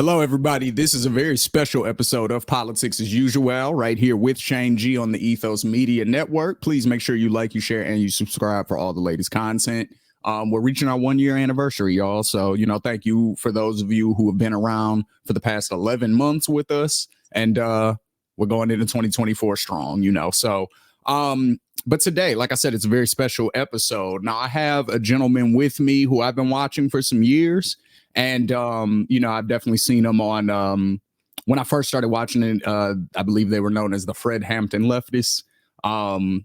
Hello, everybody. This is a very special episode of Politics as Usual, right here with Shane G on the Ethos Media Network. Please make sure you like, you share, and you subscribe for all the latest content. We're reaching our 1 year anniversary, y'all. So, thank you for those of you who have been around for the past 11 months with us. And we're going into 2024 strong, but today, like I said, it's a very special episode. Now, I have a gentleman with me who I've been watching for some years. And, I've definitely seen him on when I first started watching it. I believe they were known as the Fred Hampton leftists. I've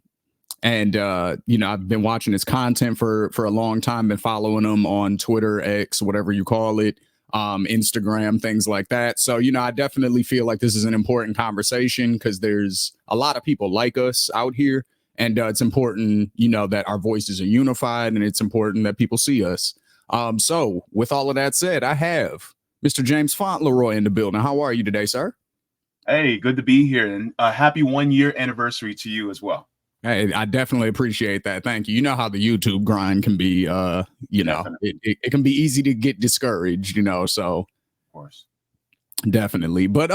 been watching his content for a long time, been following him on Twitter, X, whatever you call it, Instagram, things like that. So, I definitely feel like this is an important conversation because there's a lot of people like us out here. And it's important, that our voices are unified, and it's important that people see us. So with all of that said, I have Mr. James Fauntleroy in the building. How are you today, sir? Hey, good to be here, and happy 1 year anniversary to you as well. Hey, I definitely appreciate that. Thank you. You know how the YouTube grind can be, it can be easy to get discouraged, so. Of course. Definitely. But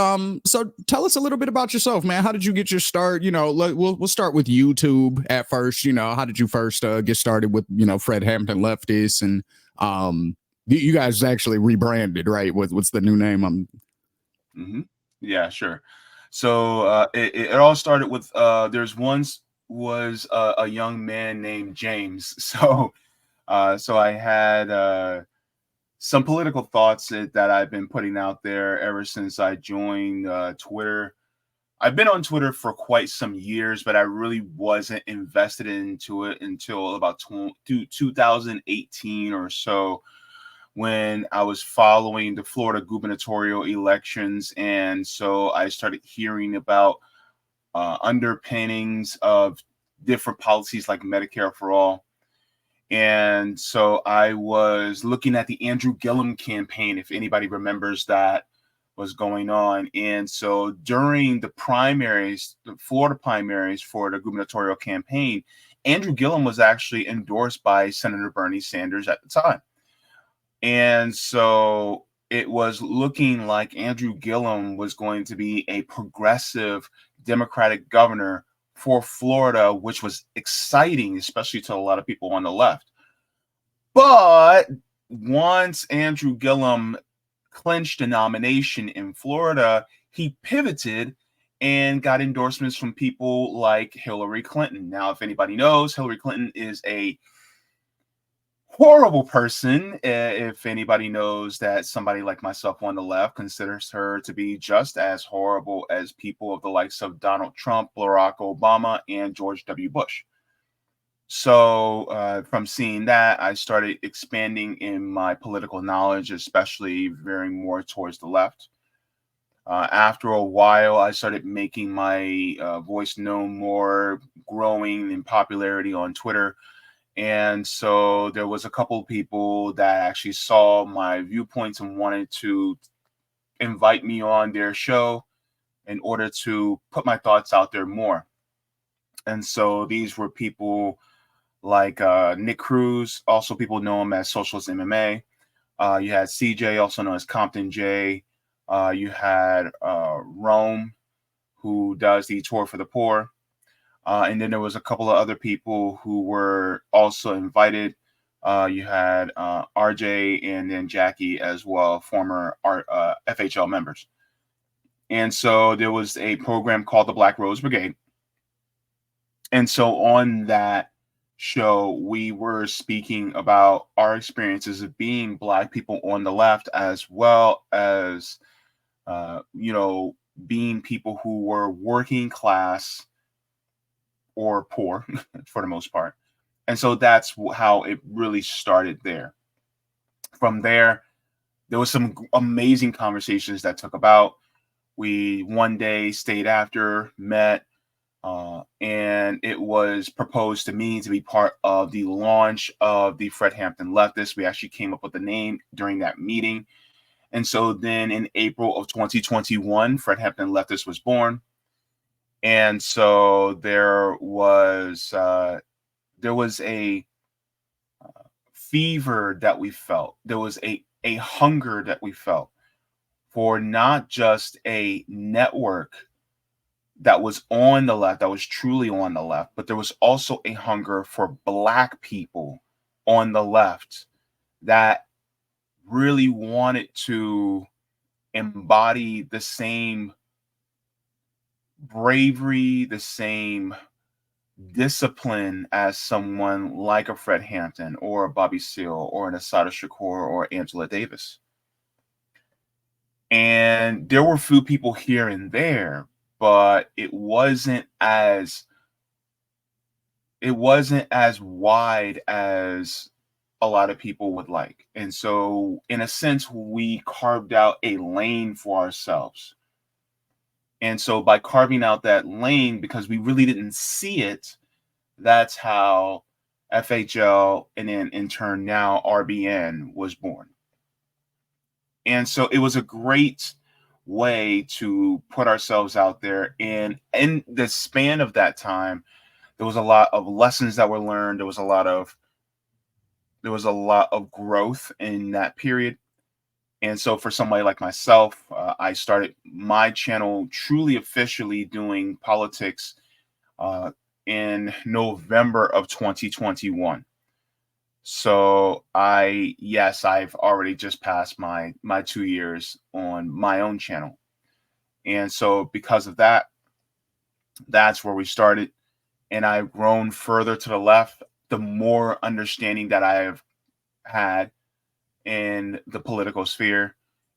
so tell us a little bit about yourself, man. How did you get your start? We'll start with YouTube at first. How did you first get started with, Fred Hampton leftists, and you guys actually rebranded, right? What's the new name? Yeah, sure. So it all started with there's once was a young man named James. So I had some political thoughts that I've been putting out there ever since I joined Twitter. I've been on Twitter for quite some years, but I really wasn't invested into it until about 2018 or so, when I was following the Florida gubernatorial elections. And so I started hearing about underpinnings of different policies like Medicare for All. And so I was looking at the Andrew Gillum campaign, if anybody remembers that was going on. And so during the primaries, the Florida primaries for the gubernatorial campaign, Andrew Gillum was actually endorsed by Senator Bernie Sanders at the time. And so it was looking like Andrew Gillum was going to be a progressive Democratic governor for Florida, which was exciting, especially to a lot of people on the left. But once Andrew Gillum clinched a nomination in Florida, he pivoted and got endorsements from people like Hillary Clinton. Now, if anybody knows, Hillary Clinton is a horrible person. If anybody knows that somebody like myself on the left considers her to be just as horrible as people of the likes of Donald Trump, Barack Obama, and George W. Bush. So from seeing that, I started expanding in my political knowledge, especially veering more towards the left. After a while, I started making my voice known more, growing in popularity on Twitter. And so there was a couple of people that actually saw my viewpoints and wanted to invite me on their show in order to put my thoughts out there more. And so these were people like Nick Cruz, also people know him as Socialist MMA. You had CJ, also known as Compton J. You had Rome, who does the Tour for the Poor. And then there was a couple of other people who were also invited. You had RJ and then Jackie as well, former FHL members. And so there was a program called the Black Rose Brigade. And so on that show, we were speaking about our experiences of being Black people on the left, as well as, being people who were working class or poor for the most part. And so that's how it really started there. From there was some amazing conversations that took about. We one day stayed after, met, and it was proposed to me to be part of the launch of the Fred Hampton Leftists. We actually came up with the name during that meeting. And so then in April of 2021, Fred Hampton Leftists was born. And so there was a fever that we felt. There was a hunger that we felt for not just a network that was on the left, that was truly on the left, but there was also a hunger for Black people on the left that really wanted to embody the same bravery, the same discipline as someone like a Fred Hampton or a Bobby Seale or an Asada Shakur or Angela Davis. And there were few people here and there, but it wasn't as wide as a lot of people would like. And so in a sense, we carved out a lane for ourselves. And so by carving out that lane, because we really didn't see it, that's how FHL and then in turn now RBN was born. And so it was a great way to put ourselves out there. And in the span of that time, there was a lot of lessons that were learned. There was a lot of growth in that period. And so for somebody like myself, I started my channel truly officially doing politics in November of 2021. So I've already just passed my 2 years on my own channel. And so because of that, that's where we started. And I've grown further to the left, the more understanding that I have had in the political sphere,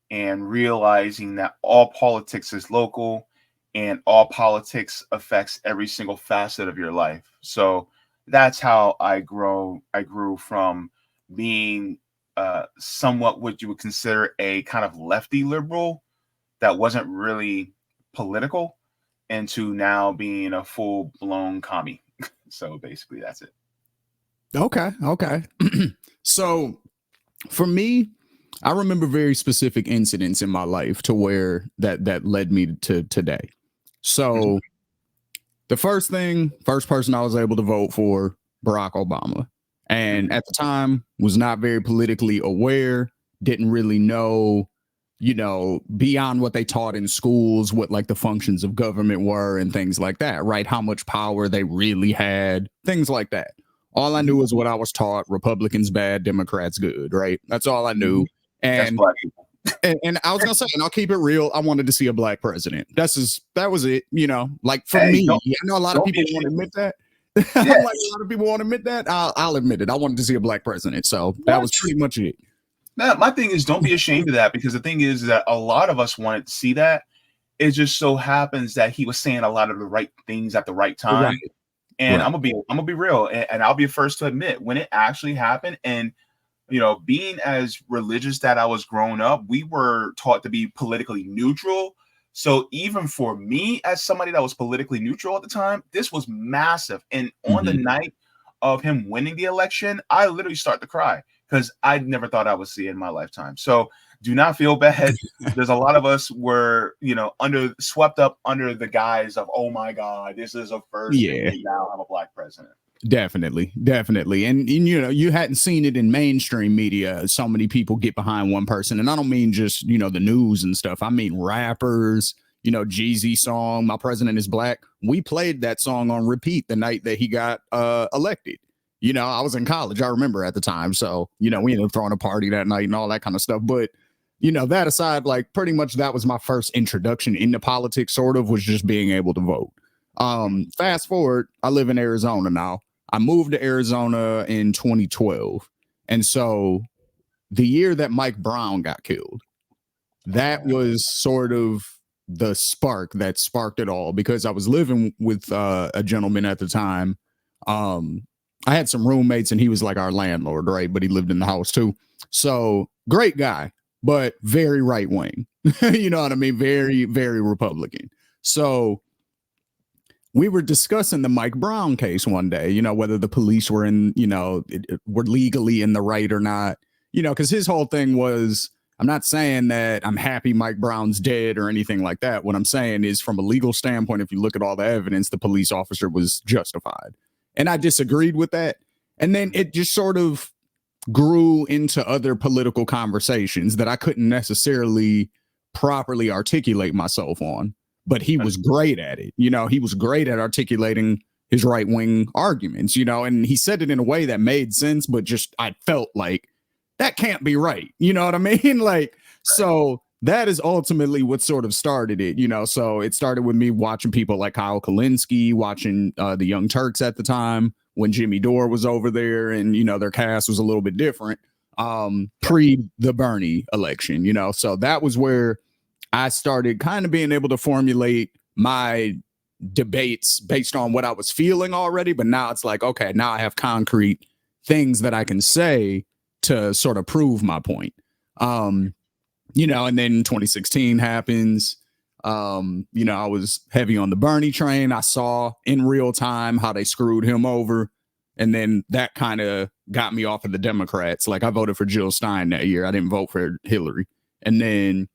and realizing that all politics is local and all politics affects every single facet of your life. So that's how I grew from being somewhat what you would consider a kind of lefty liberal that wasn't really political, into now being a full-blown commie. So basically that's it. Okay. So for me, I remember very specific incidents in my life to where that led me to today. So the first person I was able to vote for, Barack Obama. And at the time was not very politically aware, didn't really know, beyond what they taught in schools, what like the functions of government were and things like that, right? How much power they really had, things like that. All I knew was what I was taught: Republicans bad, Democrats good, right? That's all I knew. And Black people. And I was gonna say, and I'll keep it real, I wanted to see a Black president. That was it, like for me. I know a lot of people won't admit that. I'm like, a lot of people won't admit that. I'll admit it. I wanted to see a Black president. So that was pretty much it. Now, my thing is, don't be ashamed of that, because the thing is that a lot of us wanted to see that. It just so happens that he was saying a lot of the right things at the right time. Right. And right. I'm gonna be real, and I'll be the first to admit when it actually happened. And being as religious that I was growing up, we were taught to be politically neutral. So even for me, as somebody that was politically neutral at the time, this was massive. And on the night of him winning the election, I literally started to cry, because I never thought I would see it in my lifetime. So do not feel bad. There's a lot of us were, swept up under the guise of, oh my God, this is a first. Yeah. And now I'm a Black president. Definitely. And you hadn't seen it in mainstream media. So many people get behind one person. And I don't mean just, the news and stuff. I mean rappers, Jeezy song, My President is Black. We played that song on repeat the night that he got elected. I was in college, I remember at the time. So, we ended up throwing a party that night and all that kind of stuff. But, that aside, like pretty much that was my first introduction into politics, sort of, was just being able to vote. Fast forward, I live in Arizona now. I moved to Arizona in 2012. And so the year that Mike Brown got killed, that was sort of the spark that sparked it all, because I was living with a gentleman at the time. I had some roommates and he was like our landlord, right? But he lived in the house too. So great guy, but very right wing. You know what I mean? Very, very Republican. So we were discussing the Mike Brown case one day, whether the police were were legally in the right or not, because his whole thing was, I'm not saying that I'm happy Mike Brown's dead or anything like that. What I'm saying is, from a legal standpoint, if you look at all the evidence, the police officer was justified. And I disagreed with that. And then it just sort of grew into other political conversations that I couldn't necessarily properly articulate myself on, but he was great at it. You know, he was great at articulating his right wing arguments, you know, and he said it in a way that made sense, but just I felt like that can't be right. You know what I mean? Like, so that is ultimately what sort of started it, you know. So it started with me watching people like Kyle Kalinske, watching the Young Turks at the time when Jimmy Dore was over there, and you know their cast was a little bit different pre the Bernie election, you know. So that was where I started kind of being able to formulate my debates based on what I was feeling already. But now it's like, okay, now I have concrete things that I can say to sort of prove my point. You know, and then 2016 happens. You know, I was heavy on the Bernie train. I saw in real time how they screwed him over. And then that kind of got me off of the Democrats. Like I voted for Jill Stein that year. I didn't vote for Hillary. And then,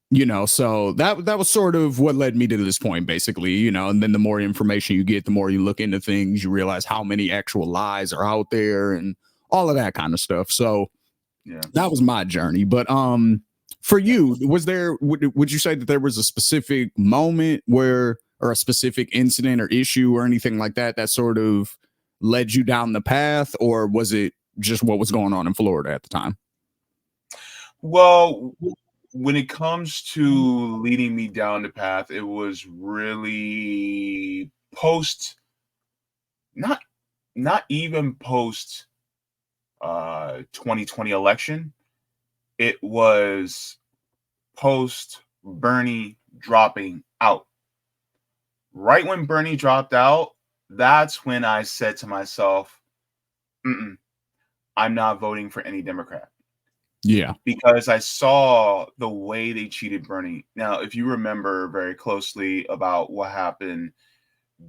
you know, so that was sort of what led me to this point, basically, you know, and then the more information you get, the more you look into things, you realize how many actual lies are out there and all of that kind of stuff. So that was my journey. But for you, was there, would you say that there was a specific moment where, or a specific incident or issue or anything like that that sort of led you down the path, or was it just what was going on in Florida at the time? Well, when it comes to leading me down the path, it was really post, not even post 2020 election. It was post Bernie dropping out. Right when Bernie dropped out, that's when I said to myself, I'm not voting for any Democrat. Yeah. Because I saw the way they cheated Bernie. Now, if you remember very closely about what happened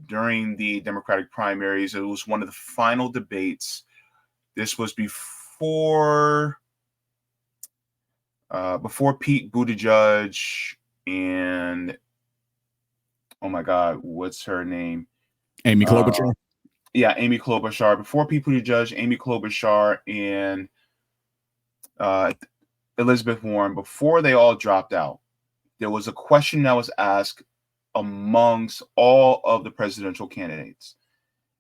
during the Democratic primaries, it was one of the final debates. This was before Pete Buttigieg and, oh my God, what's her name? Amy Klobuchar. Yeah, Amy Klobuchar. Before Pete Buttigieg, Amy Klobuchar, and Elizabeth Warren, before they all dropped out, there was a question that was asked amongst all of the presidential candidates.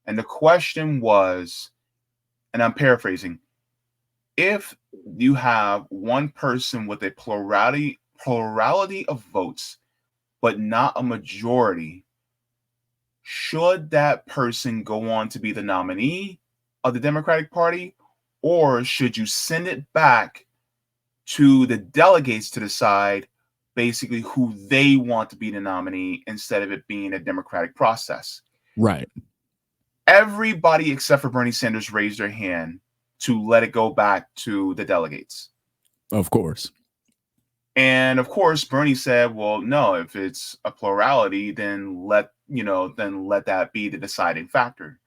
And the question was, and I'm paraphrasing, if you have one person with a plurality of votes, but not a majority, should that person go on to be the nominee of the Democratic Party, or should you send it back to the delegates to decide basically who they want to be the nominee instead of it being a democratic process? Right. Everybody except for Bernie Sanders raised their hand to let it go back to the delegates. Of course. And of course, Bernie said, well, no, if it's a plurality, then let that be the deciding factor.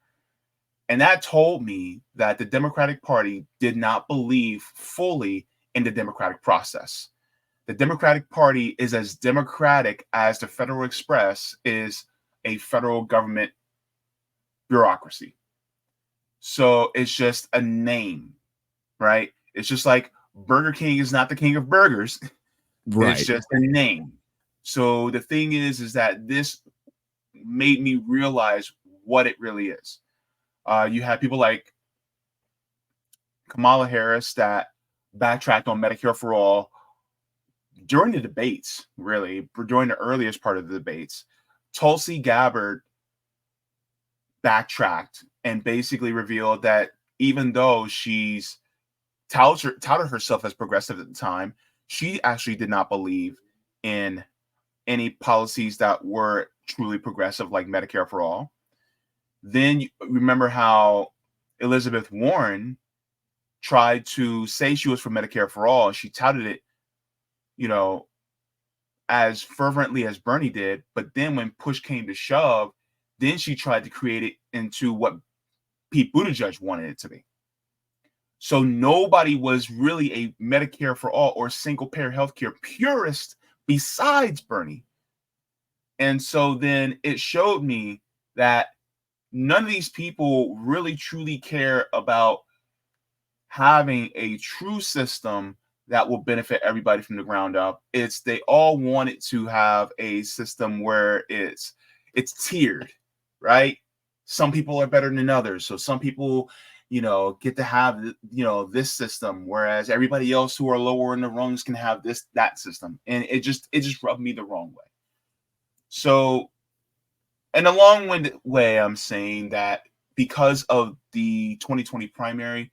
And that told me that the Democratic Party did not believe fully in the democratic process. The Democratic Party is as democratic as the Federal Express is a federal government bureaucracy. So it's just a name, right? It's just like Burger King is not the king of burgers. Right. It's just a name. So the thing is that this made me realize what it really is. You have people like Kamala Harris that backtracked on Medicare for all during the debates, really, during the earliest part of the debates. Tulsi Gabbard backtracked and basically revealed that even though she's touted herself as progressive at the time, she actually did not believe in any policies that were truly progressive, like Medicare for all. Then you remember how Elizabeth Warren tried to say she was for Medicare for all. She touted it, as fervently as Bernie did. But then when push came to shove, then she tried to create it into what Pete Buttigieg wanted it to be. So nobody was really a Medicare for all or single payer healthcare purist besides Bernie. And so then it showed me that none of these people really truly care about having a true system that will benefit everybody from the ground up. It's they all wanted to have a system where it's tiered, right? Some people are better than others. So some people, get to have this system, whereas everybody else who are lower in the rungs can have that system. And it just rubbed me the wrong way. So in a long-winded way, I'm saying that because of the 2020 primary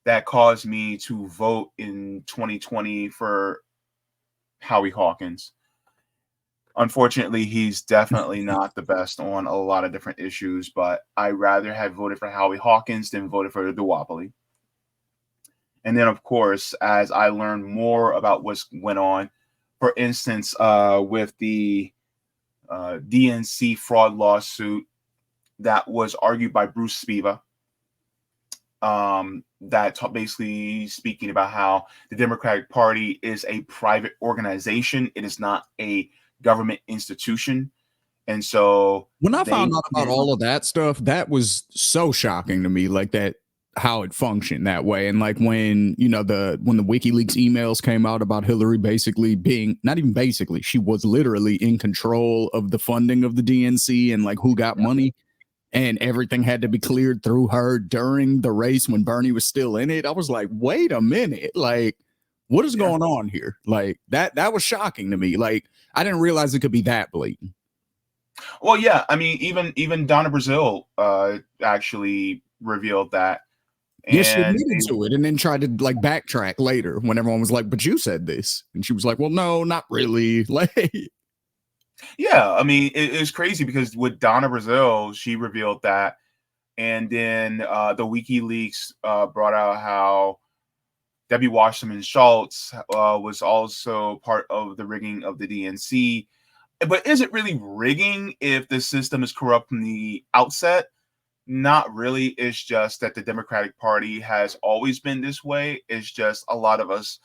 that caused me to vote in 2020 for Howie Hawkins. Unfortunately, he's definitely not the best on a lot of different issues, but I rather have voted for Howie Hawkins than voted for the duopoly. And then, of course, as I learned more about what's went on, for instance, with the DNC fraud lawsuit that was argued by Bruce Spiva, basically speaking about how the Democratic Party is a private organization. It is not a government institution. And so when I found out about all of that stuff, that was so shocking to me, like that how it functioned that way. And like when when the WikiLeaks emails came out about Hillary basically being, not even basically, she was literally in control of the funding of the DNC and like who got money, and everything had to be cleared through her during the race when Bernie was still in it. I was like, wait a minute, like what is going on here? Like that was shocking to me. Like I didn't realize it could be that blatant. Well, yeah, I mean, even Donna Brazil actually revealed that. Yeah, she And admitted to it and then tried to like backtrack later when everyone was like, but you said this. And she was like, well, no, not really. Like, yeah, I mean, it's crazy because with Donna Brazil, she revealed that. And then the WikiLeaks brought out how Debbie Wasserman Schultz was also part of the rigging of the DNC. But is it really rigging if the system is corrupt from the outset? Not really. It's just that the Democratic Party has always been this way. It's just a lot of us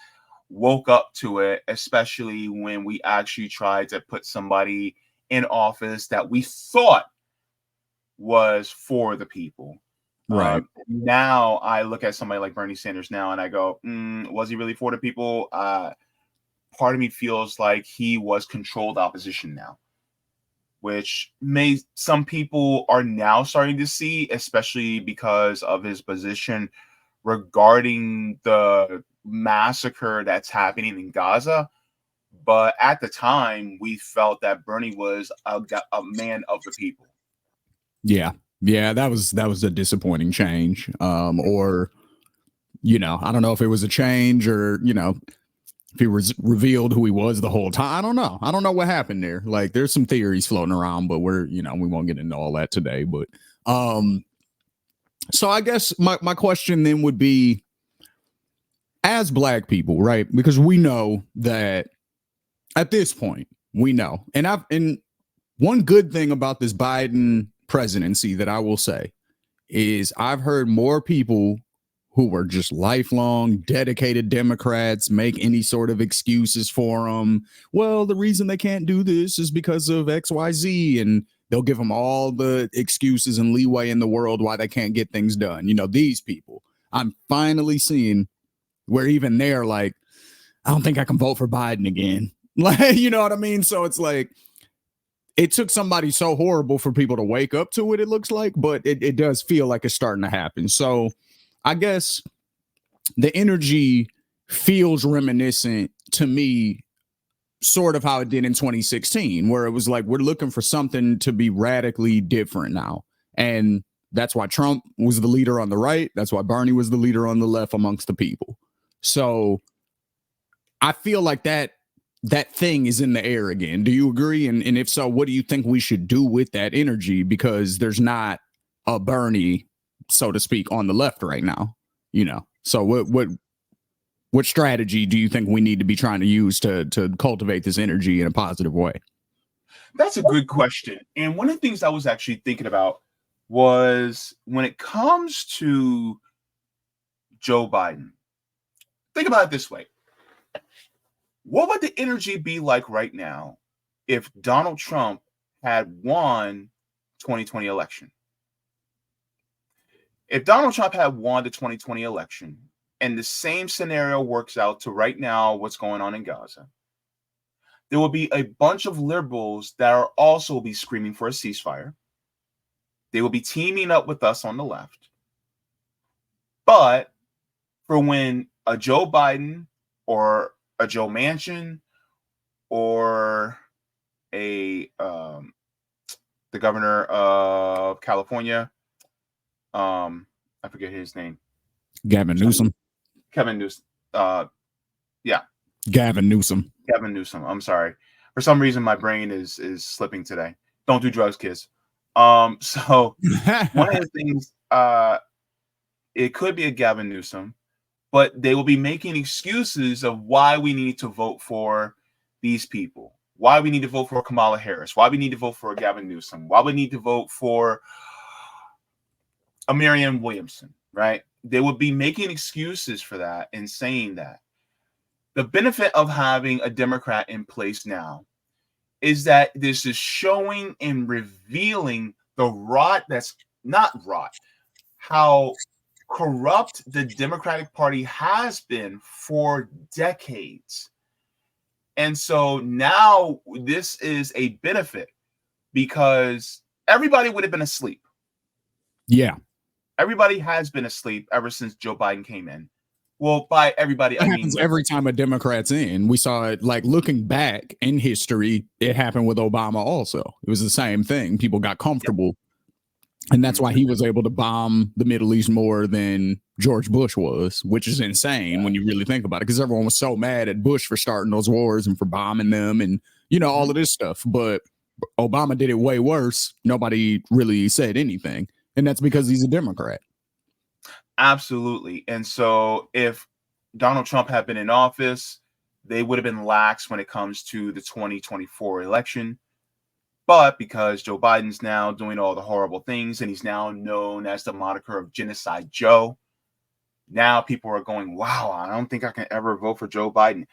woke up to it, especially when we actually tried to put somebody in office that we thought was for the people. right. Now I look at somebody like Bernie Sanders now and I go, was he really for the people? Part of me feels like he was controlled opposition now, which some people are now starting to see, especially because of his position regarding the massacre that's happening in Gaza. But at the time, we felt that Bernie was a man of the people. Yeah. Yeah. That was a disappointing change. Or, I don't know if it was a change or, if he was revealed who he was the whole time. I don't know. I don't know what happened there. Like there's some theories floating around, but we won't get into all that today. But so I guess my question then would be, as Black people, right? Because we know that at this point, we know. And one good thing about this Biden presidency that I will say is I've heard more people who were just lifelong dedicated Democrats make any sort of excuses for them. Well, the reason they can't do this is because of XYZ, and they'll give them all the excuses and leeway in the world why they can't get things done. These people, I'm finally seeing where even they're like, I don't think I can vote for Biden again. Like, you know what I mean? So it's like, it took somebody so horrible for people to wake up to it, it looks like, but it does feel like it's starting to happen. So I guess the energy feels reminiscent to me, sort of how it did in 2016, where it was like, we're looking for something to be radically different now. And that's why Trump was the leader on the right. That's why Bernie was the leader on the left amongst the people. So I feel like that thing is in the air again. Do you agree? And if so, what do you think we should do with that energy? Because there's not a Bernie, so to speak, on the left right now. So what strategy do you think we need to be trying to use to cultivate this energy in a positive way? That's a good question. And one of the things I was actually thinking about was when it comes to Joe Biden, think about it this way. What would the energy be like right now if Donald Trump had won 2020 election? If Donald Trump had won the 2020 election and the same scenario works out to right now what's going on in Gaza, there will be a bunch of liberals that are also be screaming for a ceasefire. They will be teaming up with us on the left. But for when a Joe Biden or a Joe Manchin or a the governor of California, I forget his name. Gavin Newsom. Kevin Newsom. Yeah. Gavin Newsom. Gavin Newsom. I'm sorry. For some reason, my brain is slipping today. Don't do drugs, kids. So one of the things, it could be a Gavin Newsom, but they will be making excuses of why we need to vote for these people, why we need to vote for Kamala Harris, why we need to vote for Gavin Newsom, why we need to vote for a Marianne Williamson, right? They would be making excuses for that and saying that. The benefit of having a Democrat in place now is that this is showing and revealing the rot that's not rot, how corrupt the Democratic Party has been for decades. And so now this is a benefit because everybody would have been asleep. Yeah. Everybody has been asleep ever since Joe Biden came in. Well, by everybody, It happens every time a Democrat's in. We saw it, like, looking back in history, it happened with Obama also. It was the same thing. People got comfortable. And that's why he was able to bomb the Middle East more than George Bush was, which is insane when you really think about it, because everyone was so mad at Bush for starting those wars and for bombing them and, you know, all of this stuff. But Obama did it way worse. Nobody really said anything. And that's because he's a Democrat. Absolutely. And so if Donald Trump had been in office, they would have been lax when it comes to the 2024 election. But because Joe Biden's now doing all the horrible things and he's now known as the moniker of Genocide Joe, now people are going, wow, I don't think I can ever vote for Joe Biden.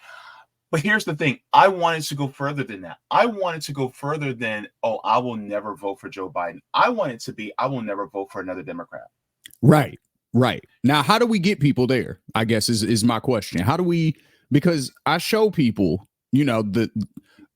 But here's the thing. I wanted to go further than that. I wanted to go further than, oh, I will never vote for Joe Biden. I want it to be, I will never vote for another Democrat. Right. Right. Now, how do we get people there? I guess is my question. How do we, because I show people, you know,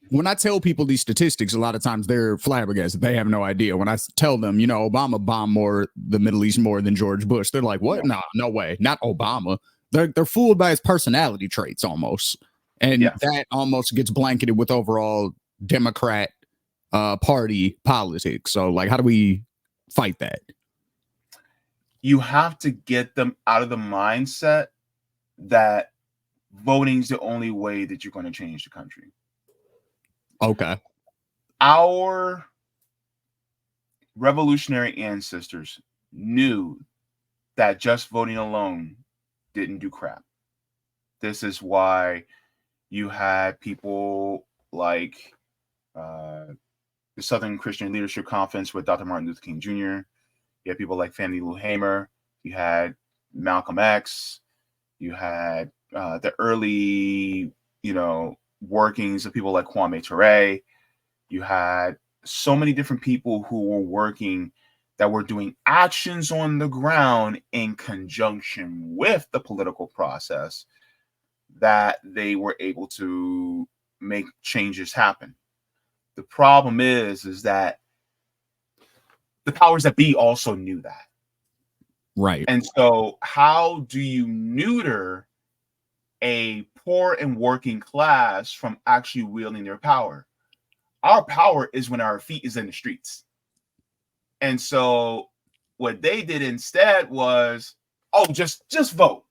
when I tell people these statistics, a lot of times they're flabbergasted. They have no idea. When I tell them, you know, Obama bombed the Middle East more than George Bush, they're like, what? Nah, no way. Not Obama. They're fooled by his personality traits almost. And that almost gets blanketed with overall Democrat party politics. So, like, how do we fight that? You have to get them out of the mindset that voting is the only way that you're going to change the country. Okay. Our revolutionary ancestors knew that just voting alone didn't do crap. This is why you had people like the Southern Christian Leadership Conference with Dr. Martin Luther King Jr., you had people like Fannie Lou Hamer. You had Malcolm X. You had the early, you know, workings of people like Kwame Ture. You had so many different people who were working that were doing actions on the ground in conjunction with the political process that they were able to make changes happen. The problem is that the powers that be also knew that. Right. And so how do you neuter a poor and working class from actually wielding their power? Our power is when our feet is in the streets. And so what they did instead was, oh, just vote.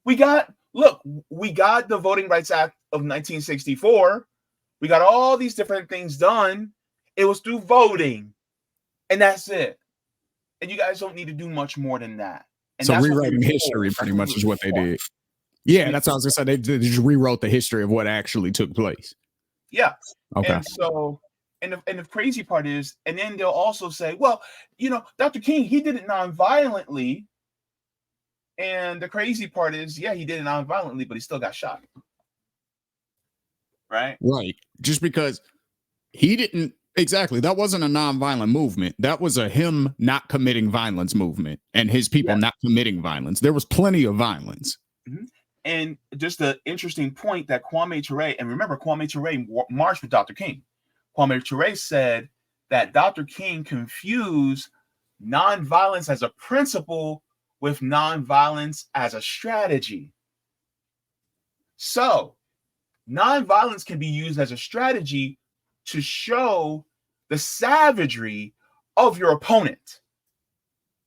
We got the Voting Rights Act of 1964. We got all these different things done. It was through voting. And that's it. And you guys don't need to do much more than that. And so rewriting history pretty much is what they did. Yeah, that's what I was going to say. They just rewrote the history of what actually took place. Yeah. Okay. And so, and the crazy part is, and then they'll also say, well, you know, Dr. King, he did it non-violently. And the crazy part is, yeah, he did it non-violently, but he still got shot. Right? Right. Just because he didn't Exactly. That wasn't a nonviolent movement. That was a him not committing violence movement and his people Yes. not committing violence. There was plenty of violence. Mhm. And just the interesting point that Kwame Ture, and remember, Kwame Ture marched with Dr. King. Kwame Ture said that Dr. King confused nonviolence as a principle with nonviolence as a strategy. So, nonviolence can be used as a strategy to show the savagery of your opponent.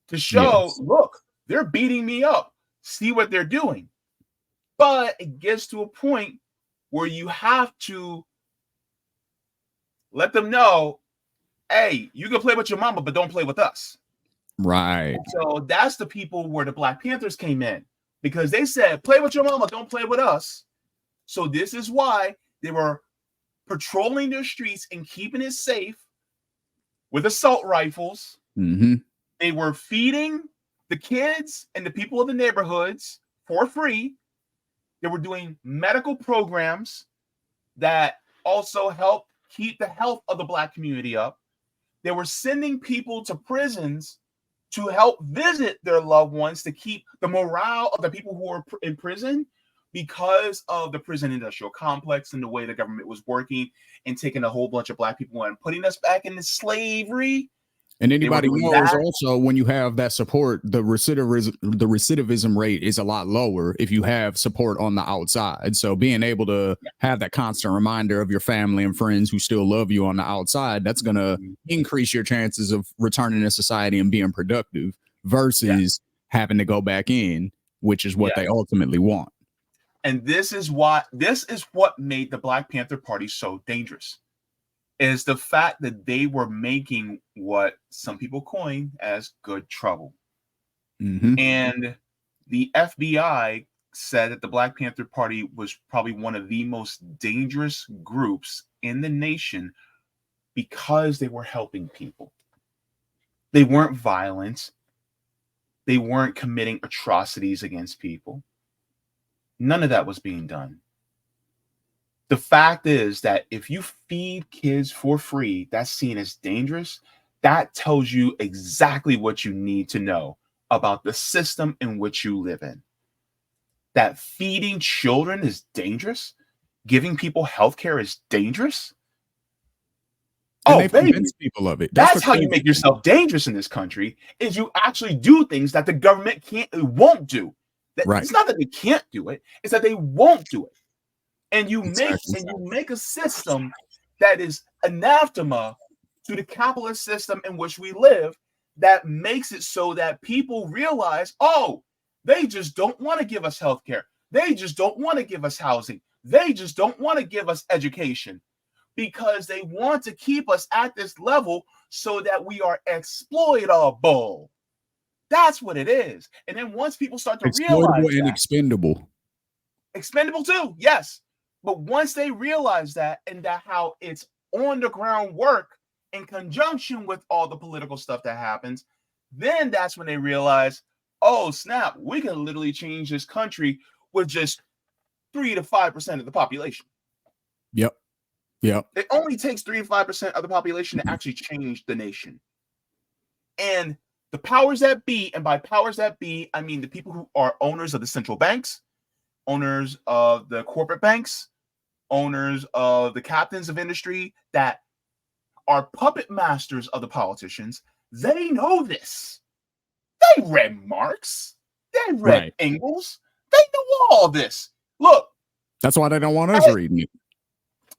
To show, Yes. look, they're beating me up. See what they're doing. But it gets to a point where you have to let them know, hey, you can play with your mama, but don't play with us. Right. So that's the people where the Black Panthers came in, because they said, play with your mama, don't play with us. So this is why they were patrolling their streets and keeping it safe with assault rifles. Mm-hmm. They were feeding the kids and the people of the neighborhoods for free. They were doing medical programs that also help keep the health of the Black community up. They were sending people to prisons to help visit their loved ones, to keep the morale of the people who are in prison, because of the prison industrial complex and the way the government was working and taking a whole bunch of Black people and putting us back into slavery. And They were anybody doing knows that. also when you have that support, the recidivism rate is a lot lower if you have support on the outside. So being able to have that constant reminder of your family and friends who still love you on the outside, that's going to increase your chances of returning to society and being productive versus having to go back in, which is what they ultimately want. And this is what made the Black Panther Party so dangerous, is the fact that they were making what some people coin as good trouble. Mm-hmm. And the FBI said that the Black Panther Party was probably one of the most dangerous groups in the nation because they were helping people. They weren't violent. They weren't committing atrocities against people. None of that was being done. The fact is that if you feed kids for free, that's seen as dangerous. That tells you exactly what you need to know about the system in which you live in. That feeding children is dangerous. Giving people healthcare is dangerous. And they Baby, convince people of it. that's how you make yourself dangerous in this country, is you actually do things that the government won't do. Right. It's not that they can't do it, it's that they won't do it. And you Exactly. make a system that is anathema to the capitalist system in which we live, that makes it so that people realize, oh, they just don't want to give us healthcare. They just don't want to give us housing. They just don't want to give us education, because they want to keep us at this level so that we are exploitable. That's what it is. And then once people start to Exploitable realize and that, expendable. expendable too, yes. But once they realize that, and that how it's on the ground work in conjunction with all the political stuff that happens, then that's when they realize, oh snap, we can literally change this country with just 3 to 5% of the population. Yep. It only takes 3 to 5% of the population to actually change the nation. And the powers that be, and by powers that be, I mean the people who are owners of the central banks, owners of the corporate banks, owners of the captains of industry that are puppet masters of the politicians, they know this. They read Marx. They read Engels. They know all this. Look. That's why they don't want us reading it.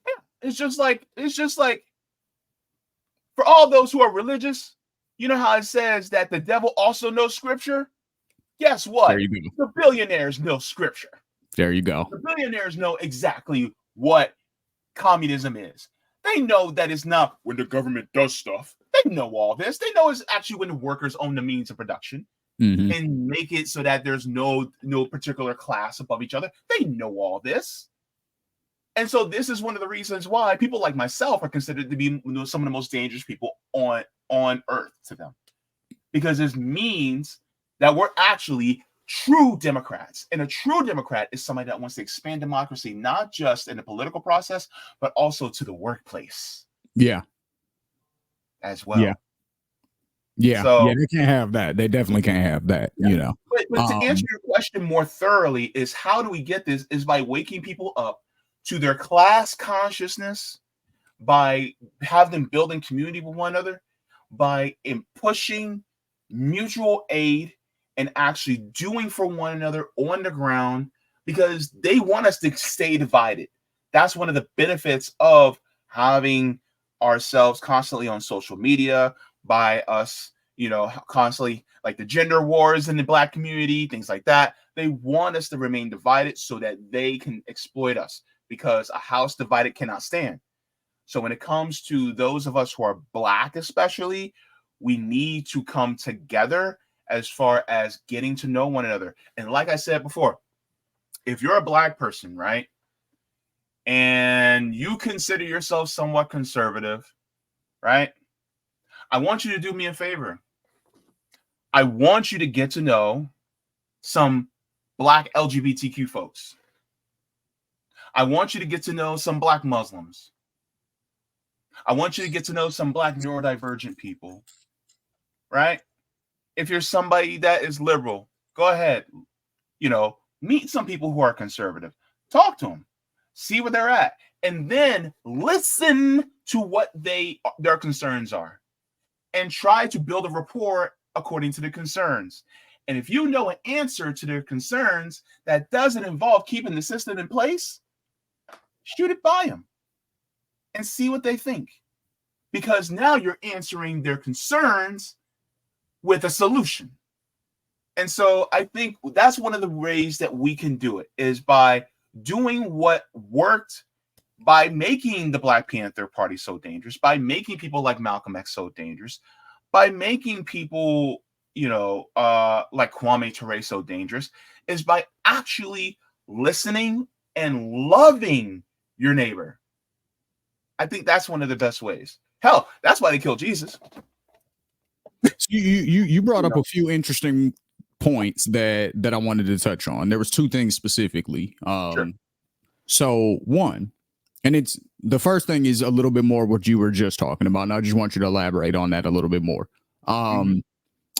Yeah, it's just like for all those who are religious, you know how it says that the devil also knows scripture? Guess what? There you go. The billionaires know scripture. There you go. The billionaires know exactly what communism is. They know that it's not when the government does stuff. They know all this. They know it's actually when the workers own the means of production and make it so that there's no particular class above each other. They know all this. And so this is one of the reasons why people like myself are considered to be some of the most dangerous people on earth to them. Because this means that we're actually true Democrats. And a true Democrat is somebody that wants to expand democracy, not just in the political process, but also to the workplace. Yeah. as Yeah. well. Yeah. Yeah. So, They can't have that. They definitely can't have that, yeah. you know. But to answer your question more thoroughly is how do we get this is by waking people up to their class consciousness, by have them building community with one another, by in pushing mutual aid and actually doing for one another on the ground because they want us to stay divided. That's one of the benefits of having ourselves constantly on social media, by us, constantly like the gender wars in the black community, things like that. They want us to remain divided so that they can exploit us because a house divided cannot stand. So when it comes to those of us who are black, especially, we need to come together as far as getting to know one another. And like I said before, if you're a black person, right, and you consider yourself somewhat conservative, right, I want you to do me a favor. I want you to get to know some black LGBTQ folks. I want you to get to know some black Muslims. I want you to get to know some black neurodivergent people, right? If you're somebody that is liberal, go ahead, meet some people who are conservative, talk to them, see where they're at, and then listen to what their concerns are and try to build a rapport according to the concerns. And if you know an answer to their concerns that doesn't involve keeping the system in place, shoot it by them and see what they think. Because now you're answering their concerns with a solution. And so I think that's one of the ways that we can do it is by doing what worked, by making the Black Panther Party so dangerous, by making people like Malcolm X so dangerous, by making people, like Kwame Ture so dangerous, is by actually listening and loving your neighbor. I think that's one of the best ways. Hell, that's why they killed Jesus. So you brought up a few interesting points that I wanted to touch on. There was two things specifically. Sure. So one, and it's the first thing is a little bit more what you were just talking about, and I just want you to elaborate on that a little bit more.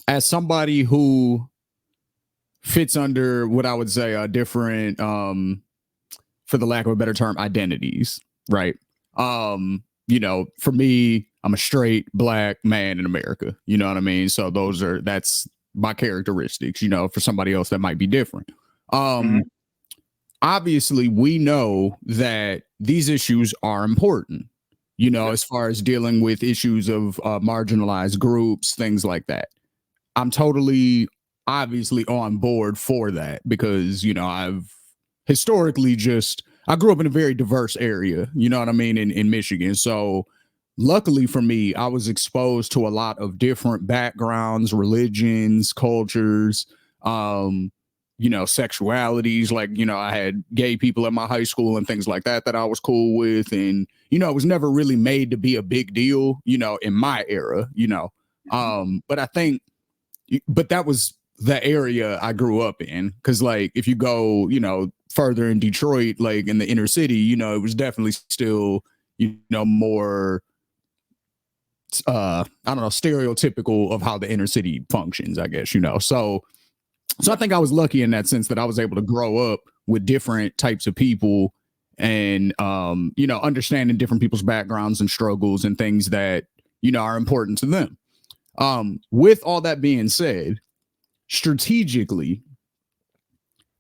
As somebody who fits under what I would say a different, for the lack of a better term, identities, right? For me, I'm a straight black man in America. You know what I mean? So that's my characteristics, for somebody else that might be different. Obviously we know that these issues are important, as far as dealing with issues of marginalized groups, things like that. I'm totally obviously on board for that because, I've historically I grew up in a very diverse area, you know what I mean, in Michigan. So luckily for me, I was exposed to a lot of different backgrounds, religions, cultures, sexualities. Like, I had gay people at my high school and things like that I was cool with. And, it was never really made to be a big deal, in my era, but I think, but that was the area I grew up in. Cause like, if you go, further in Detroit, like in the inner city, it was definitely still, more, I don't know, stereotypical of how the inner city functions, I guess, So I think I was lucky in that sense that I was able to grow up with different types of people and, understanding different people's backgrounds and struggles and things that, are important to them. With all that being said, strategically,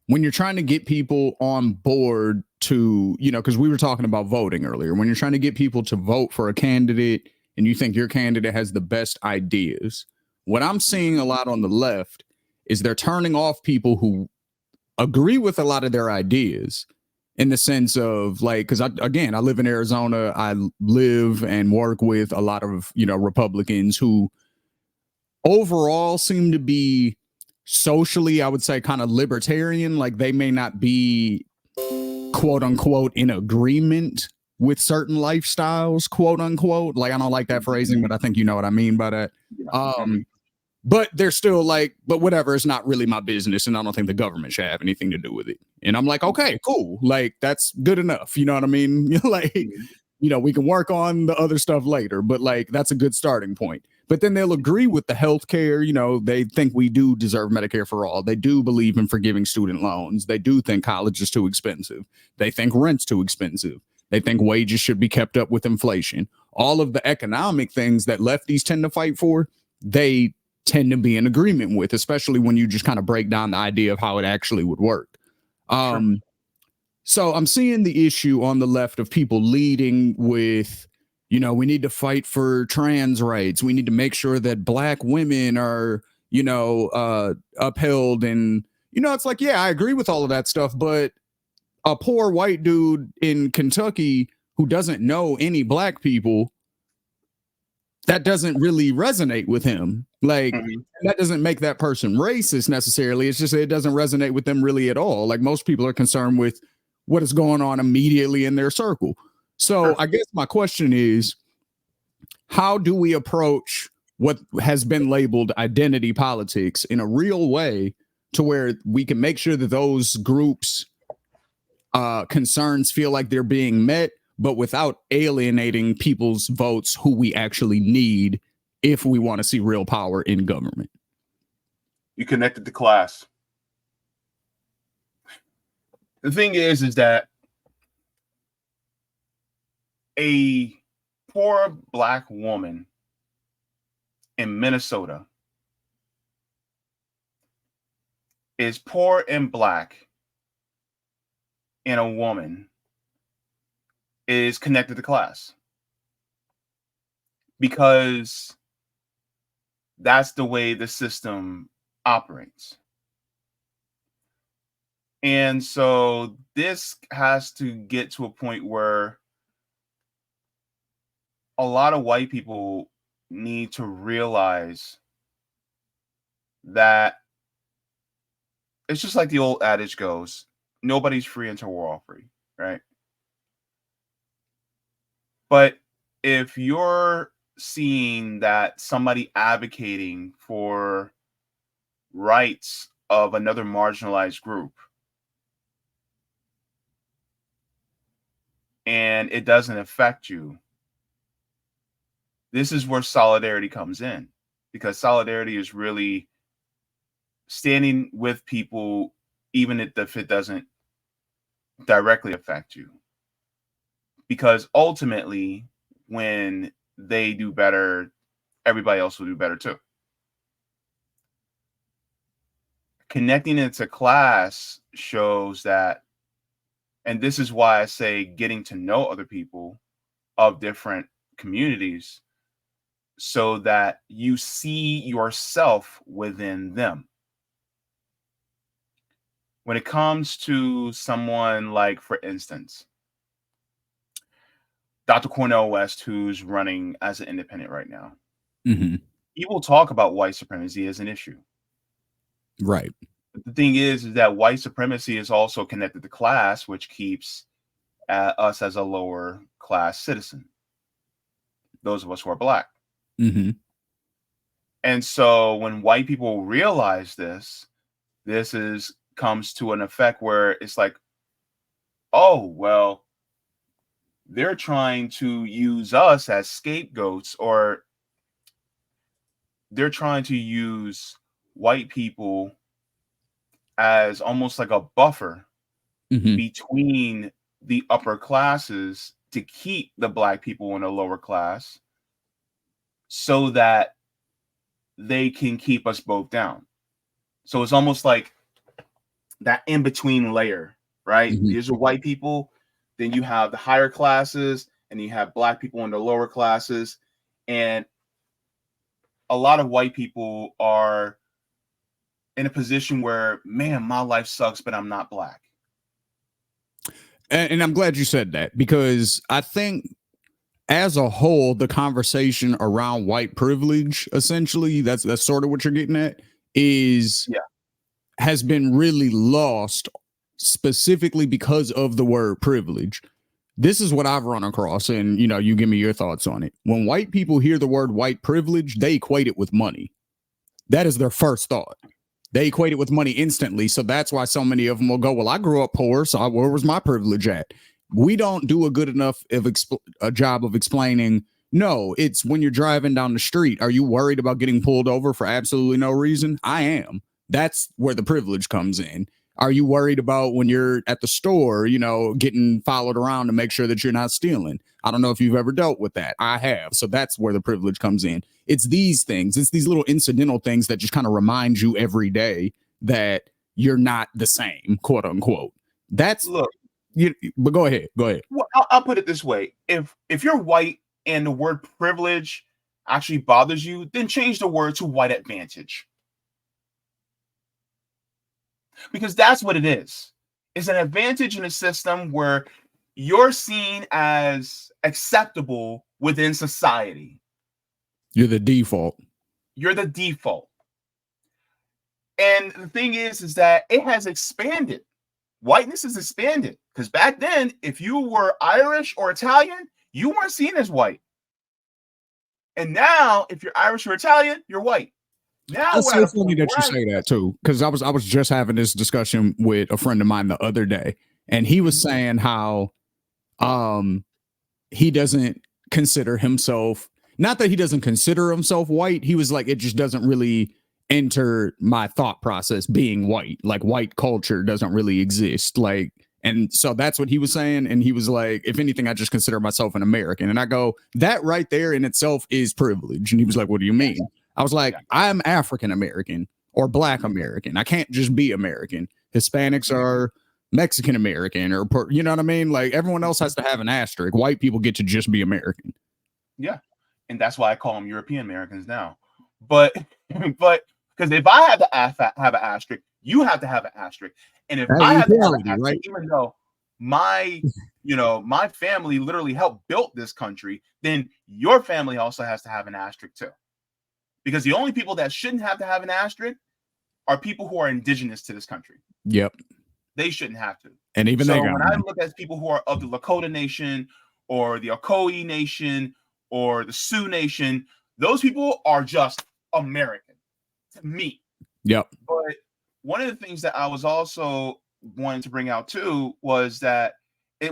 when you're trying to get people on board to, because we were talking about voting earlier, when you're trying to get people to vote for a candidate and you think your candidate has the best ideas, what I'm seeing a lot on the left is they're turning off people who agree with a lot of their ideas in the sense of like, because I live in Arizona. I live and work with a lot of, Republicans who overall seem to be socially, I would say, kind of libertarian. Like they may not be quote unquote in agreement with certain lifestyles, quote unquote. Like I don't like that phrasing, but I think you know what I mean by that. But they're still like, but whatever, it's not really my business. And I don't think the government should have anything to do with it. And I'm like, okay, cool. Like that's good enough. You know what I mean? Like, we can work on the other stuff later, but like that's a good starting point. But then they'll agree with the healthcare. They think we do deserve Medicare for all. They do believe in forgiving student loans. They do think college is too expensive. They think rent's too expensive. They think wages should be kept up with inflation. All of the economic things that lefties tend to fight for, they tend to be in agreement with, especially when you just kind of break down the idea of how it actually would work. Sure. So I'm seeing the issue on the left of people leading with, we need to fight for trans rights. We need to make sure that Black women are, upheld. And, it's like, yeah, I agree with all of that stuff. But a poor white dude in Kentucky who doesn't know any Black people, that doesn't really resonate with him. Like, that doesn't make that person racist necessarily. It's just, it doesn't resonate with them really at all. Like, most people are concerned with what is going on immediately in their circle. So I guess my question is, how do we approach what has been labeled identity politics in a real way to where we can make sure that those groups' concerns feel like they're being met, but without alienating people's votes who we actually need if we want to see real power in government? You connected to class. The thing is that a poor Black woman in Minnesota is poor and Black, and a woman is connected to class, because that's the way the system operates. And so this has to get to a point where a lot of white people need to realize that it's just like the old adage goes, nobody's free until we're all free, right? But if you're seeing that somebody advocating for rights of another marginalized group and it doesn't affect you, this is where solidarity comes in, because solidarity is really standing with people even if it doesn't directly affect you. Because ultimately, when they do better, everybody else will do better too. Connecting it to class shows that, and this is why I say getting to know other people of different communities, so that you see yourself within them. When it comes to someone like, for instance, Dr. Cornel West, who's running as an independent right now, he will talk about white supremacy as an issue. Right. But the thing is that white supremacy is also connected to class, which keeps us as a lower class citizen, those of us who are Black. And so when white people realize this comes to an effect where it's like, oh, well, they're trying to use us as scapegoats, or they're trying to use white people as almost like a buffer between the upper classes to keep the Black people in a lower class, so that they can keep us both down. So it's almost like that in-between layer, right? These are white people, then you have the higher classes, and you have Black people in the lower classes. And a lot of white people are in a position where, man, my life sucks, but I'm not Black. And I'm glad you said that, because I think as a whole, the conversation around white privilege, essentially, that's sort of what you're getting at, has been really lost, specifically because of the word privilege. This is what I've run across, and you give me your thoughts on it. When white people hear the word white privilege, they equate it with money. That is their first thought. They equate it with money instantly. So that's why so many of them will go, well, I grew up poor, so where was my privilege at? we don't do a good enough of a job of explaining. No, it's when you're driving down the street. Are you worried about getting pulled over for absolutely no reason? I am. That's where the privilege comes in. Are you worried about when you're at the store, getting followed around to make sure that you're not stealing? I don't know if you've ever dealt with that. I have. So that's where the privilege comes in. It's these things. It's these little incidental things that just kind of remind you every day that you're not the same, quote unquote. That's Look, but go ahead. Go ahead. well, I'll put it this way: if you're white and the word privilege actually bothers you, then change the word to white advantage, because that's what it is. It's an advantage in a system where you're seen as acceptable within society. You're the default. You're the default. And the thing is that it has expanded. Whiteness has expanded, because back then, if you were Irish or Italian, you weren't seen as white. And now, if you're Irish or Italian, you're white. Now it's so funny that you say that too, because I was just having this discussion with a friend of mine the other day, and he was saying how he doesn't consider himself, not that he doesn't consider himself white. He was like, it just doesn't really enter my thought process being white. Like, white culture doesn't really exist. Like, and so that's what he was saying. And he was like, if anything, I just consider myself an American. And I go, that right there in itself is privilege. And he was like, what do you mean? I was like, I'm African American or Black American. I can't just be American. Hispanics are Mexican American, or you know what I mean? Like, everyone else has to have an asterisk. White people get to just be American. Yeah. And that's why I call them European Americans now. But because if I have to have an asterisk, you have to have an asterisk. And if I have to have an asterisk, right? Even though my family literally helped build this country, then your family also has to have an asterisk too. Because the only people that shouldn't have to have an asterisk are people who are indigenous to this country. Yep. They shouldn't have to. And even so when I look at people who are of the Lakota Nation or the Ocoee Nation or the Sioux Nation, those people are just American to me. Yep. But one of the things that I was also wanting to bring out too was that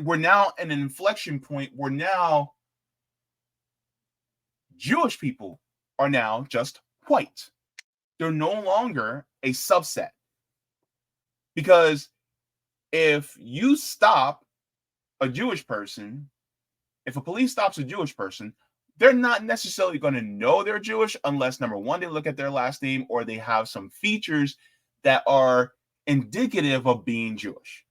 we're now in an inflection point where now Jewish people are now just white. They're no longer a subset. Because if you stop a Jewish person, if a police stops a Jewish person, they're not necessarily going to know they're Jewish unless, number one, they look at their last name or they have some features that are indicative of being Jewish.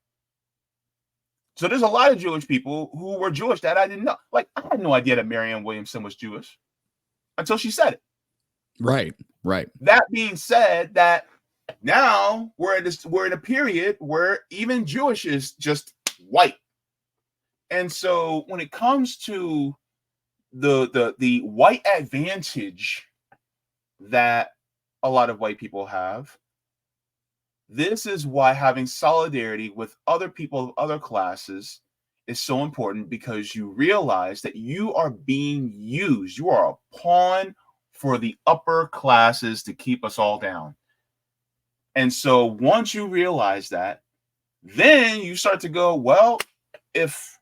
So there's a lot of Jewish people who were Jewish that I didn't know. Like, I had no idea that Marianne Williamson was Jewish until she said it. Right, right. That being said, that now we're in a period where even Jewish is just white. And so when it comes to the white advantage that a lot of white people have, this is why having solidarity with other people of other classes is so important, because you realize that you are being used. You are a pawn for the upper classes to keep us all down. And so once you realize that, then you start to go, well, if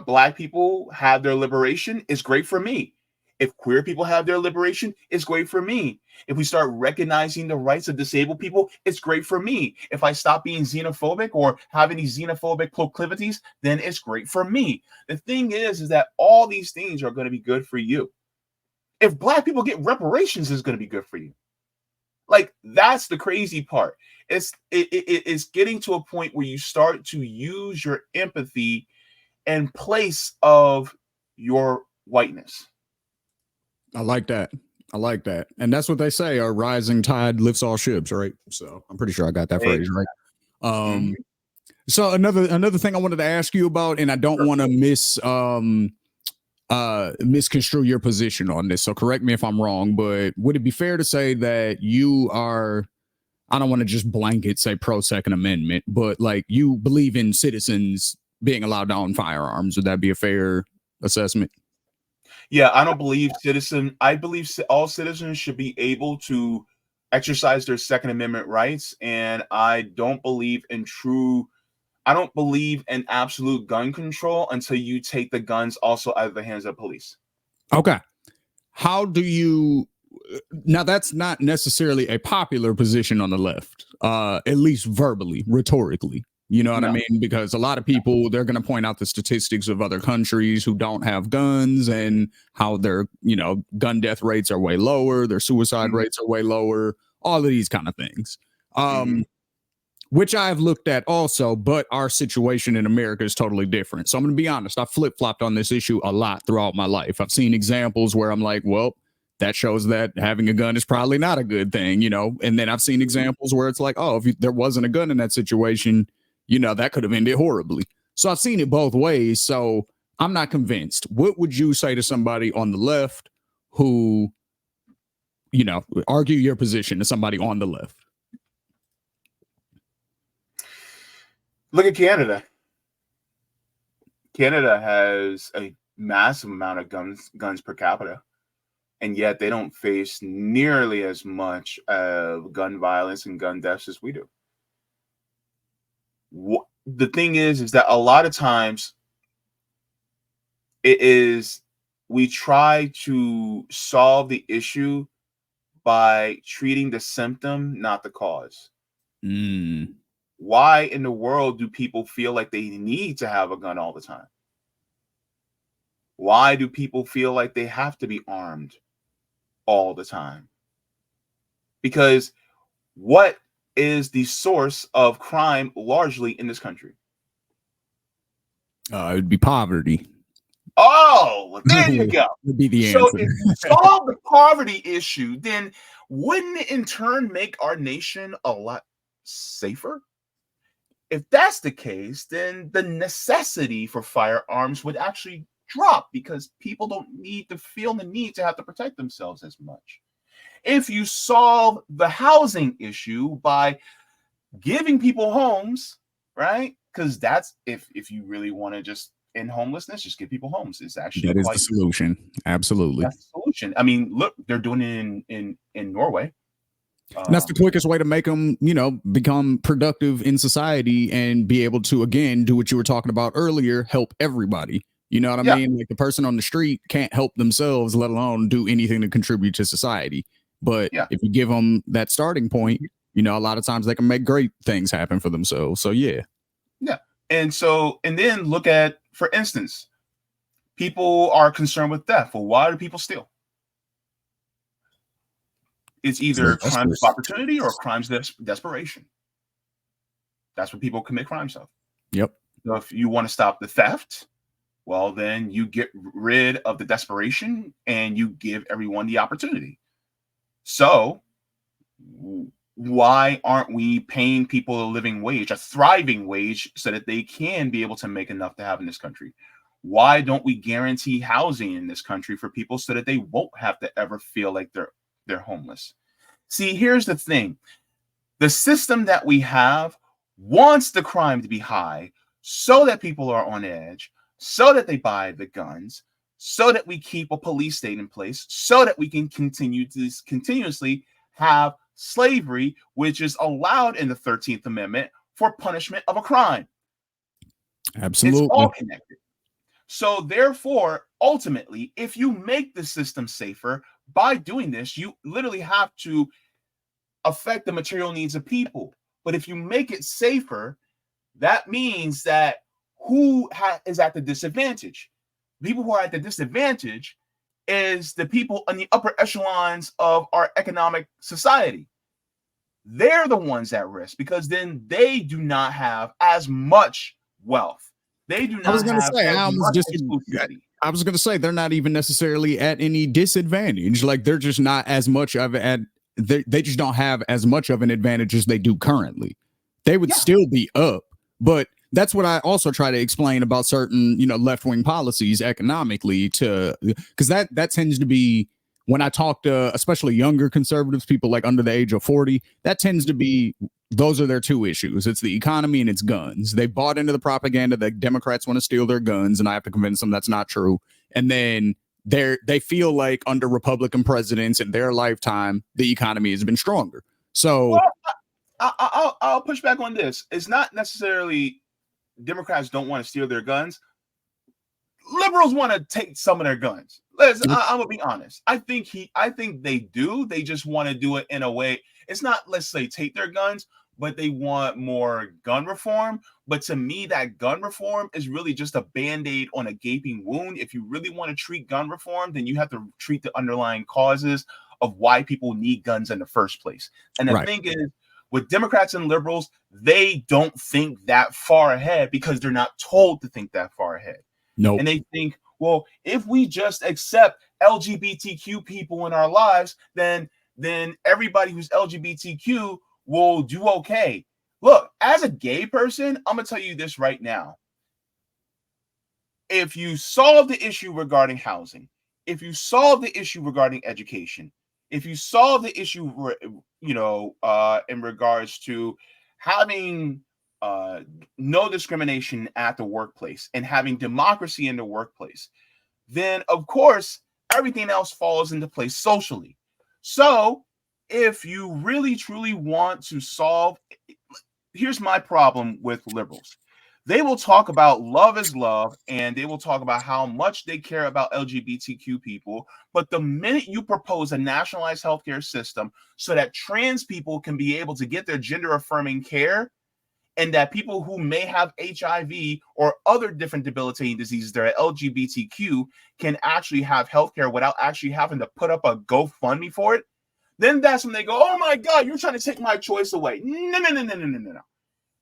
Black people have their liberation, it's great for me. If queer people have their liberation, it's great for me. If we start recognizing the rights of disabled people, it's great for me. If I stop being xenophobic or have any xenophobic proclivities, then it's great for me. The thing is that all these things are going to be good for you. If Black people get reparations, it's going to be good for you. Like, that's the crazy part. It's getting to a point where you start to use your empathy in place of your whiteness. I like that. And that's what they say, a rising tide lifts all ships, right? So I'm pretty sure I got that phrase right. So another thing I wanted to ask you about, and I don't want to misconstrue your position on this, so correct me if I'm wrong, but would it be fair to say that you are, I don't want to just blanket say pro Second Amendment, but like you believe in citizens being allowed to own firearms? Would that be a fair assessment? Yeah, I don't believe I believe all citizens should be able to exercise their Second Amendment rights, and I don't believe in I don't believe in absolute gun control until you take the guns also out of the hands of police. Okay. How do you now that's not necessarily a popular position on the left, at least verbally, rhetorically. You know what I No. mean? Because a lot of people, they're going to point out the statistics of other countries who don't have guns and how their, gun death rates are way lower, their suicide Mhm. rates are way lower, all of these kind of things. Mhm. Which I've looked at also, but our situation in America is totally different. So I'm going to be honest, I flip flopped on this issue a lot throughout my life. I've seen examples where I'm like, well, that shows that having a gun is probably not a good thing, and then I've seen examples where it's like, oh, if there wasn't a gun in that situation, that could have ended horribly. So I've seen it both ways. So I'm not convinced. What would you say to somebody on the left who, argue your position to somebody on the left? Look at Canada. Canada has a massive amount of guns per capita, and yet they don't face nearly as much of gun violence and gun deaths as we do. The thing is that a lot of times it is we try to solve the issue by treating the symptom, not the cause. Mm. Why in the world do people feel like they need to have a gun all the time? Why do people feel like they have to be armed all the time? Because what is the source of crime largely in this country? It would be poverty. Oh, there you go. Would be the So answer. if you solve the poverty issue, then wouldn't it in turn make our nation a lot safer? If that's the case, then the necessity for firearms would actually drop because people don't need to feel the need to have to protect themselves as much. If you solve the housing issue by giving people homes, right? Because that's if you really want to just end homelessness, just give people homes. It's actually That is quite the solution. Absolutely. that's the solution. I mean, look, they're doing it in Norway. And that's the quickest way to make them, become productive in society and be able to, again, do what you were talking about earlier, help everybody. You know what I Yeah, mean? Like the person on the street can't help themselves, let alone do anything to contribute to society. But yeah, if you give them that starting point, a lot of times they can make great things happen for themselves. So, yeah. yeah. And then look at, for instance, people are concerned with theft. Well, why do people steal? It's either crimes of opportunity or crimes of desperation. That's what people commit crimes of. Yep. So if you want to stop the theft, well, then you get rid of the desperation and you give everyone the opportunity. So why aren't we paying people a living wage, a thriving wage, so that they can be able to make enough to have in this country? Why don't we guarantee housing in this country for people so that they won't have to ever feel like they're homeless? See, here's the thing. The system that we have wants the crime to be high so that people are on edge, so that they buy the guns, so that we keep a police state in place, so that we can continue to continuously have slavery, which is allowed in the 13th Amendment for punishment of a crime. It's Absolutely. all connected. So therefore, ultimately, if you make the system safer by doing this, you literally have to affect the material needs of people. But if you make it safer, that means that who is at the disadvantage? People who are at the disadvantage is the people in the upper echelons of our economic society. They're the ones at risk because then they do not have as much wealth. They do I was not going to have say, as much exclusivity. I was going to say they're not even necessarily at any disadvantage. Like they're just not as much of it. They just don't have as much of an advantage as they do currently. They would still be up, but that's what I also try to explain about certain, left-wing policies economically because that tends to be when I talk to especially younger conservatives, people like under the age of 40, that tends to be those are their two issues. It's the economy and it's guns. They bought into the propaganda that Democrats want to steal their guns, and I have to convince them that's not true. And then they feel like under Republican presidents in their lifetime, the economy has been stronger. So Well, I'll push back on this. It's not necessarily Democrats don't want to steal their guns. Liberals want to take some of their guns. I'm gonna be honest. I think they do. They just want to do it in a way. It's not, let's say, take their guns, but they want more gun reform. But to me, that gun reform is really just a band-aid on a gaping wound. If you really want to treat gun reform, then you have to treat the underlying causes of why people need guns in the first place. And the thing is, with Democrats and liberals, they don't think that far ahead because they're not told to think that far ahead. No. And they think, well, if we just accept LGBTQ people in our lives, then everybody who's LGBTQ will do okay. Look, as a gay person, I'm going to tell you this right now. If you solve the issue regarding housing, if you solve the issue regarding education, if you solve the issue, in regards to having no discrimination at the workplace and having democracy in the workplace, then of course everything else falls into place socially. So if you really truly want to solve, here's my problem with liberals. They will talk about love is love, and they will talk about how much they care about LGBTQ people. But the minute you propose a nationalized healthcare system so that trans people can be able to get their gender affirming care, and that people who may have HIV or other different debilitating diseases that are LGBTQ can actually have healthcare without actually having to put up a GoFundMe for it, then that's when they go, oh my God, you're trying to take my choice away. No.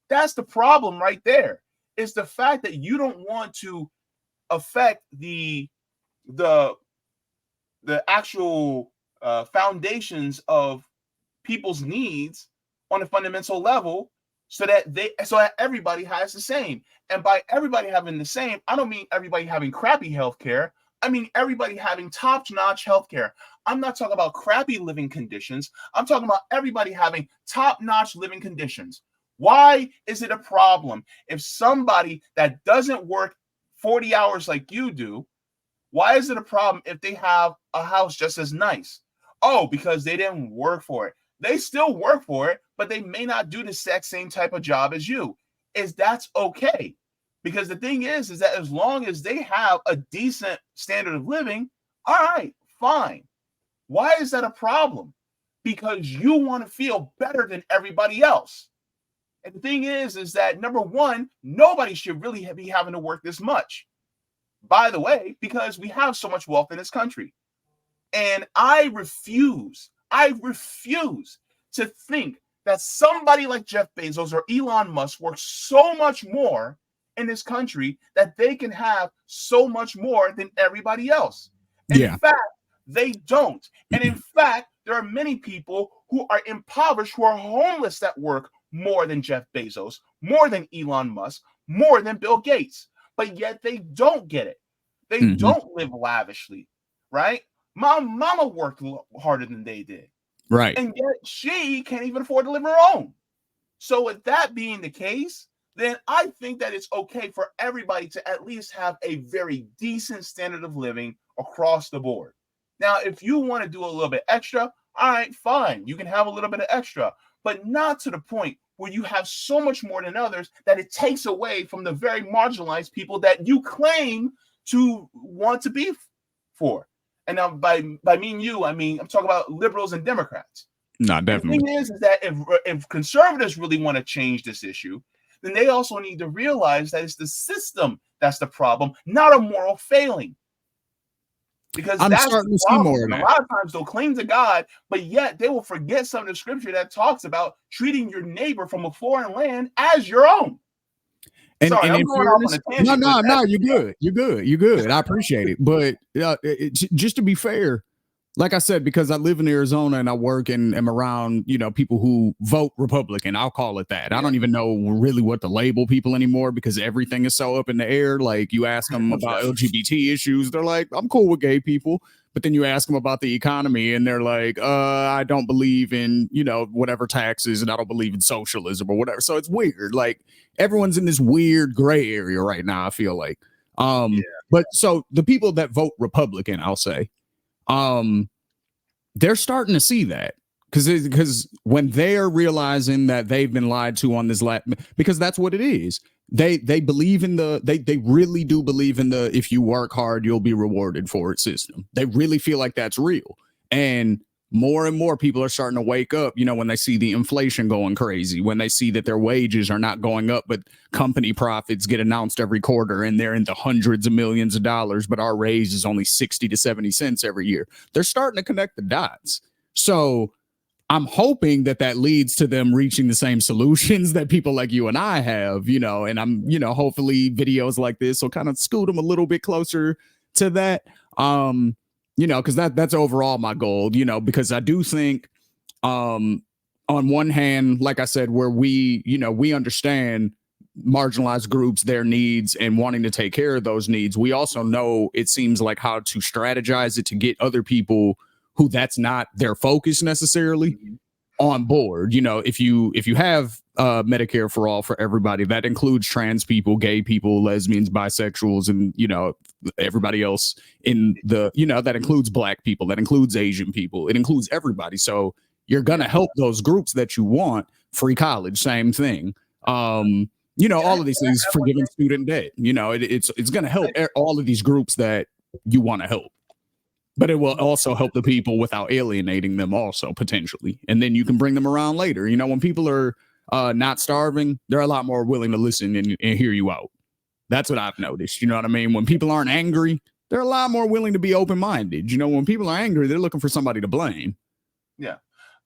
That's the problem right there. It's the fact that you don't want to affect the actual foundations of people's needs on a fundamental level, so that everybody has the same. And by everybody having the same, I don't mean everybody having crappy healthcare. I mean everybody having top-notch healthcare. I'm not talking about crappy living conditions. I'm talking about everybody having top-notch living conditions. Why is it a problem if somebody that doesn't work 40 hours like you do, why is it a problem if they have a house just as nice? Oh, because they didn't work for it. They still work for it, but they may not do the exact same type of job as you. That's okay. Because the thing is that as long as they have a decent standard of living, all right, fine. Why is that a problem? Because you want to feel better than everybody else. And the thing is that, number one, nobody should really be having to work this much. By the way, because we have so much wealth in this country. And I refuse to think that somebody like Jeff Bezos or Elon Musk works so much more in this country that they can have so much more than everybody else. In fact, they don't. And in fact, there are many people who are impoverished, who are homeless, that work more than Jeff Bezos, more than Elon Musk, more than Bill Gates. But yet they don't get it. They don't live lavishly, right? My mama worked harder than they did. Right. And yet she can't even afford to live her own. So with that being the case, then I think that it's okay for everybody to at least have a very decent standard of living across the board. Now, if you want to do a little bit extra, all right, fine. You can have a little bit of extra, but not to the point where you have so much more than others that it takes away from the very marginalized people that you claim to want to be for. And now by me and you, I mean, I'm talking about liberals and Democrats. No, definitely. The thing is that if conservatives really want to change this issue, then they also need to realize that it's the system that's the problem, not a moral failing. Because I'm that's starting to the see problem. more of that. A lot of times they'll claim to God, but yet they will forget some of the scripture that talks about treating your neighbor from a foreign land as your own. And, Sorry, and I'm in going off on fairness, a tangent. no, you're good. I appreciate it. But just to be fair, like I said, because I live in Arizona and I work and am around, people who vote Republican, I'll call it that. I don't even know really what to label people anymore because everything is so up in the air. Like you ask them about LGBT issues, they're like, I'm cool with gay people. But then you ask them about the economy and they're like, I don't believe in, whatever taxes, and I don't believe in socialism or whatever. So it's weird. Like everyone's in this weird gray area right now, I feel like. But so the people that vote Republican, I'll say, they're starting to see that because when they're realizing that they've been lied to on this because that's what it is. they believe in they really do believe in the if you work hard you'll be rewarded for it system. They really feel like that's real. And more people are starting to wake up, when they see the inflation going crazy, when they see that their wages are not going up, but company profits get announced every quarter and they're in the hundreds of millions of dollars, but our raise is only 60 to 70 cents every year. They're starting to connect the dots. So I'm hoping that leads to them reaching the same solutions that people like you and I have, and I'm, hopefully videos like this will kind of scoot them a little bit closer to that. Because that's overall my goal, because I do think, on one hand, like I said, where we understand marginalized groups, their needs, and wanting to take care of those needs. We also know, it seems like, how to strategize it to get other people who that's not their focus necessarily on board. If you have Medicare for all for everybody, that includes trans people, gay people, lesbians, bisexuals, and everybody else in the that includes Black people, that includes Asian people, it includes everybody. So you're gonna help those groups that you want. Free college, same thing. All of these things, forgiving student debt, it's gonna help all of these groups that you want to help. But it will also help the people without alienating them also, potentially. And then you can bring them around later. When people are not starving, they're a lot more willing to listen and hear you out. That's what I've noticed. You know what I mean? When people aren't angry, they're a lot more willing to be open-minded. When people are angry, they're looking for somebody to blame. Yeah.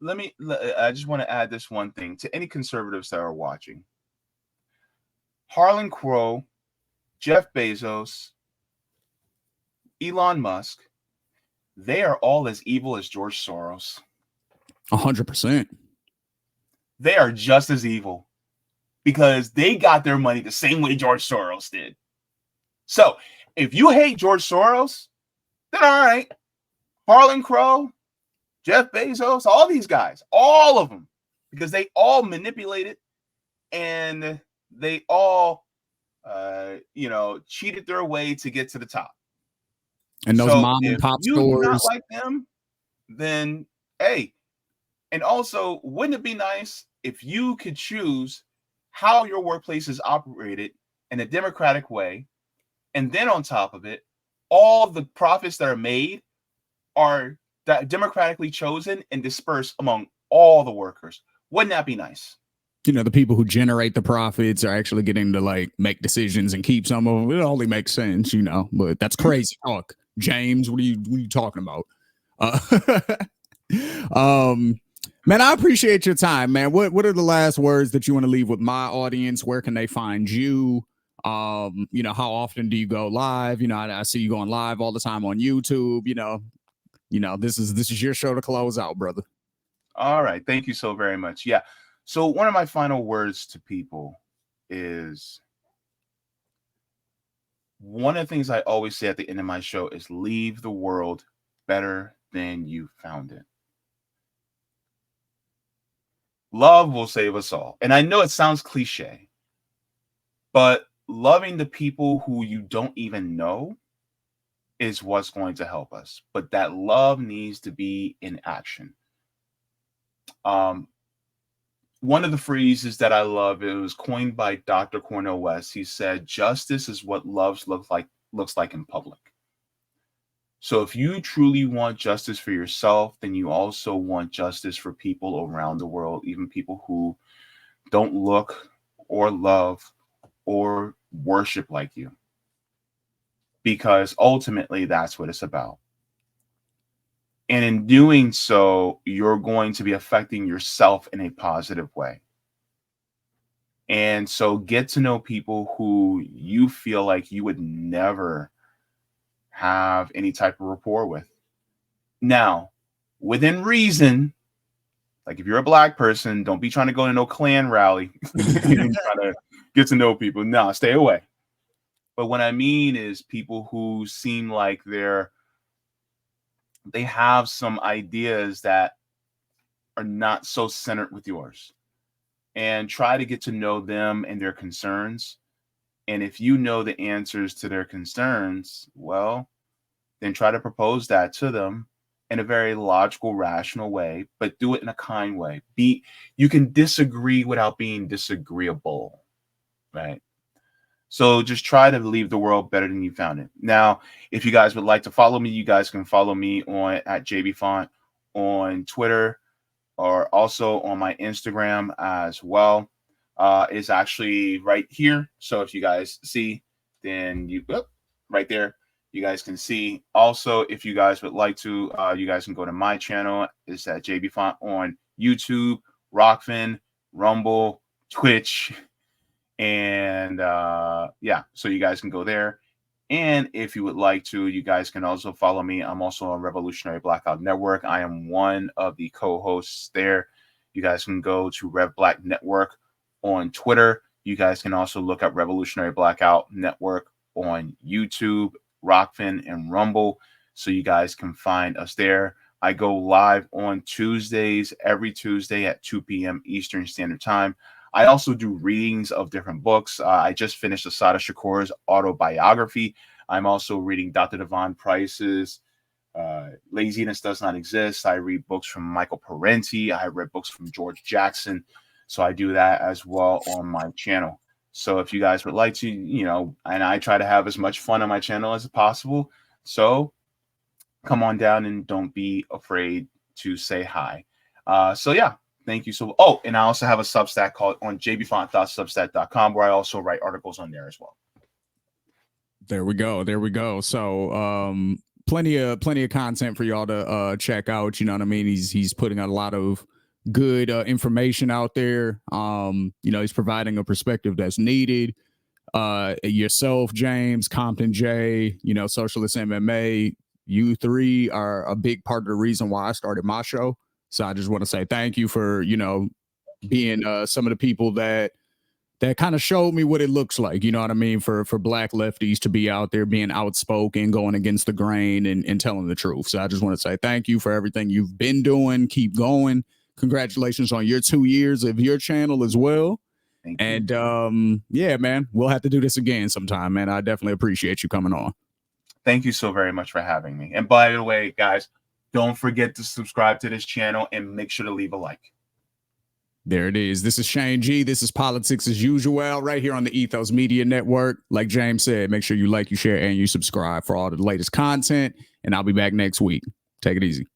I just want to add this one thing to any conservatives that are watching. Harlan Crow, Jeff Bezos, Elon Musk, they are all as evil as George Soros. 100%. They are just as evil because they got their money the same way George Soros did. So if you hate George Soros, then all right. Harlan Crow, Jeff Bezos, all these guys, all of them, because they all manipulated and they all, cheated their way to get to the top. And those mom and pop you stores. Do not like them, then hey. And also, wouldn't it be nice if you could choose how your workplace is operated in a democratic way, and then on top of it, all the profits that are made are democratically chosen and dispersed among all the workers? Wouldn't that be nice? The people who generate the profits are actually getting to make decisions and keep some of them. It only makes sense, but that's crazy talk. James, what are you talking about? Man, I appreciate your time, man. What are the last words that you want to leave with my audience? Where can they find you? How often do you go live? I see you going live all the time on YouTube. This is your show to close out, brother. All right. Thank you so very much. Yeah. So one of my final words to people is, one of the things I always say at the end of my show is leave the world better than you found it. Love will save us all. And I know it sounds cliche, but loving the people who you don't even know is what's going to help us. But that love needs to be in action. One of the phrases that I love, it was coined by Dr. Cornel West. He said, justice is what love looks like in public. So if you truly want justice for yourself, then you also want justice for people around the world, even people who don't look or love or worship like you. Because ultimately, that's what it's about. And in doing so, you're going to be affecting yourself in a positive way. And so get to know people who you feel like you would never have any type of rapport with. Now, within reason, like if you're a Black person, don't be trying to go to no Klan rally and try to get to know people. No, stay away. But what I mean is people who seem like they have some ideas that are not so centered with yours, and try to get to know them and their concerns. And if you know the answers to their concerns, well, then try to propose that to them in a very logical, rational way, but do it in a kind way. You can disagree without being disagreeable, right? So just try to leave the world better than you found it. Now, if you guys would like to follow me, you guys can follow me on at JBFont on Twitter, or also on my Instagram as well. It's actually right here. So if you guys see, then right there, you guys can see. Also, if you guys would like to, you guys can go to my channel. It's at JB Font on YouTube, Rockfin, Rumble, Twitch, and yeah, so you guys can go there. And if you would like to, you guys can also follow me. I'm also on Revolutionary Blackout Network. I am one of the co-hosts there. You guys can go to Rev Black Network on Twitter. You guys can also look up Revolutionary Blackout Network on YouTube, Rockfin, and Rumble. So you guys can find us there. I go live on Tuesdays, every Tuesday at 2 p.m. Eastern Standard Time. I also do readings of different books. I just finished Asada Shakur's autobiography. I'm also reading Dr. Devon Price's Laziness Does Not Exist. I read books from Michael Parenti. I read books from George Jackson. So I do that as well on my channel. So if you guys would like to, and I try to have as much fun on my channel as possible. So come on down and don't be afraid to say hi. So yeah. Thank you. So, and I also have a Substack called on jbfont.substack.com where I also write articles on there as well. There we go. There we go. So, plenty of content for y'all to check out. You know what I mean? He's putting a lot of good information out there. He's providing a perspective that's needed. Yourself, James, Compton J, Socialist MMA, you three are a big part of the reason why I started my show. So I just want to say thank you for, being some of the people that kind of showed me what it looks like, you know what I mean, for black lefties to be out there being outspoken, going against the grain and telling the truth. So I just want to say thank you for everything you've been doing. Keep going. Congratulations on your 2 years of your channel as well. Thank you. And yeah, man, we'll have to do this again sometime, man. I definitely appreciate you coming on. Thank you so very much for having me. And by the way, guys, don't forget to subscribe to this channel and make sure to leave a like. There it is. This is Shane G. This is Politics as Usual right here on the Ethos Media Network. Like James said, make sure you like, you share, and you subscribe for all the latest content. And I'll be back next week. Take it easy.